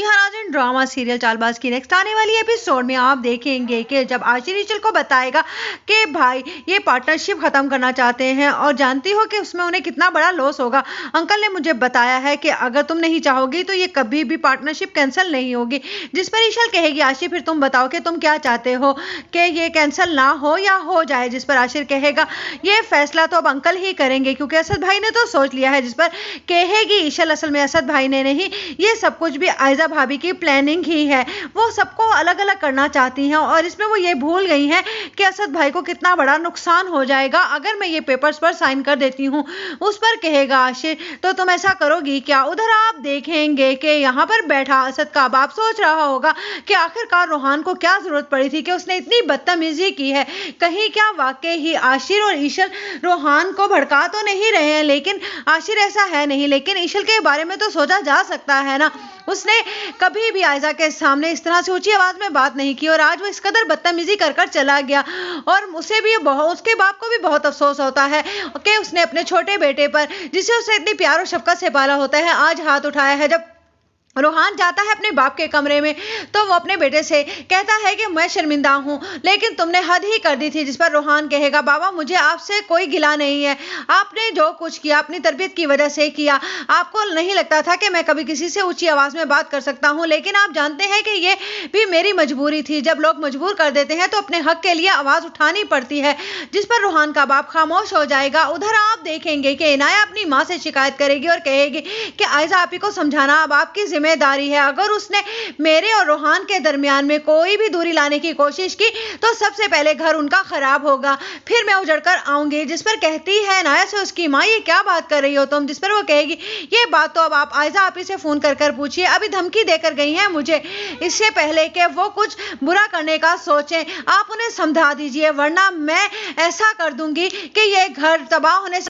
जी हाँ राजन, drama serial Chaalbaaz की next आने वाली एपिसोड में आप देखेंगे कि जब आशी रिचल को बताएगा कि भाई ये पार्टनरशिप खत्म करना चाहते हैं और जानती हो कि उसमें उन्हें कितना बड़ा लॉस होगा। अंकल ने मुझे बताया है कि अगर तुम नहीं चाहोगी तो ये कभी भी पार्टनरशिप कैंसिल नहीं होगी। जिस पर ईशल कहेगी आशी फिर तुम बताओ कि तुम क्या चाहते हो कि ये कैंसिल ना हो या हो जाए। जिस पर आशिर कहेगा ये फैसला तो अब अंकल ही करेंगे क्योंकि असद भाई ने तो सोच लिया है। जिस पर कहेगी ईशल असल में असद भाई ने नहीं, ये सब कुछ भी आयजा भाभी की प्लानिंग ही है। वो सबको अलग अलग करना चाहती हैं और इसमें वो ये भूल गई हैं कि असद भाई को कितना बड़ा नुकसान हो जाएगा अगर मैं ये पेपर्स पर साइन कर देती हूँ। उस पर कहेगा आशिर तो तुम ऐसा करोगी क्या। उधर आप देखेंगे कि यहाँ पर बैठा असद का बाप सोच रहा होगा कि आखिरकार रोहान को क्या जरूरत पड़ी थी कि उसने इतनी बदतमीजी की है। कहीं क्या वाकई ही आशिर और ईशल रोहान को भड़का तो नहीं रहे हैं, लेकिन आशिर ऐसा है नहीं। लेकिन ईशल के बारे में तो सोचा जा सकता है ना, उसने कभी भी आयजा के सामने इस तरह से ऊंची आवाज में बात नहीं की और आज वो इस कदर बदतमीजी कर कर चला गया। और उसे भी उसके बाप को भी बहुत अफसोस होता है कि उसने अपने छोटे बेटे पर, जिसे उसे इतनी प्यार और शफकत से पाला होता है, आज हाथ उठाया है। जब रोहान जाता है अपने बाप के कमरे में तो वो अपने बेटे से कहता है कि मैं शर्मिंदा हूँ लेकिन तुमने हद ही कर दी थी। जिस पर रोहान कहेगा बाबा मुझे आपसे कोई गिला नहीं है, आपने जो कुछ किया अपनी तरबियत की वजह से किया। आपको नहीं लगता था कि मैं कभी किसी से ऊंची आवाज में बात कर सकता हूँ, लेकिन आप जानते हैं कि ये भी मेरी मजबूरी थी। जब लोग मजबूर कर देते हैं तो अपने हक के लिए आवाज उठानी पड़ती है। जिस पर रोहान का बाप खामोश हो जाएगा। उधर आप देखेंगे कि इनाया अपनी माँ से शिकायत करेगी और कहेगी कि आयजा आपी को समझाना अब आपकी जिम्मेदारी है। अगर उसने मेरे और रोहान के दरमियान में कोई भी दूरी लाने की कोशिश की तो सबसे पहले घर उनका खराब होगा, फिर मैं उजड़कर आऊंगी। जिस पर कहती है नाया से उसकी माँ ये क्या बात कर रही हो तुम। जिस पर वो कहेगी ये बात तो अब आप आयजा आपी से फोन कर कर पूछिए, अभी धमकी देकर गई हैं मुझे, इससे पहले कि वो कुछ बुरा करने का सोचें आप उन्हें समझा दीजिए वरना मैं ऐसा कर दूंगी कि ये घर तबाह होने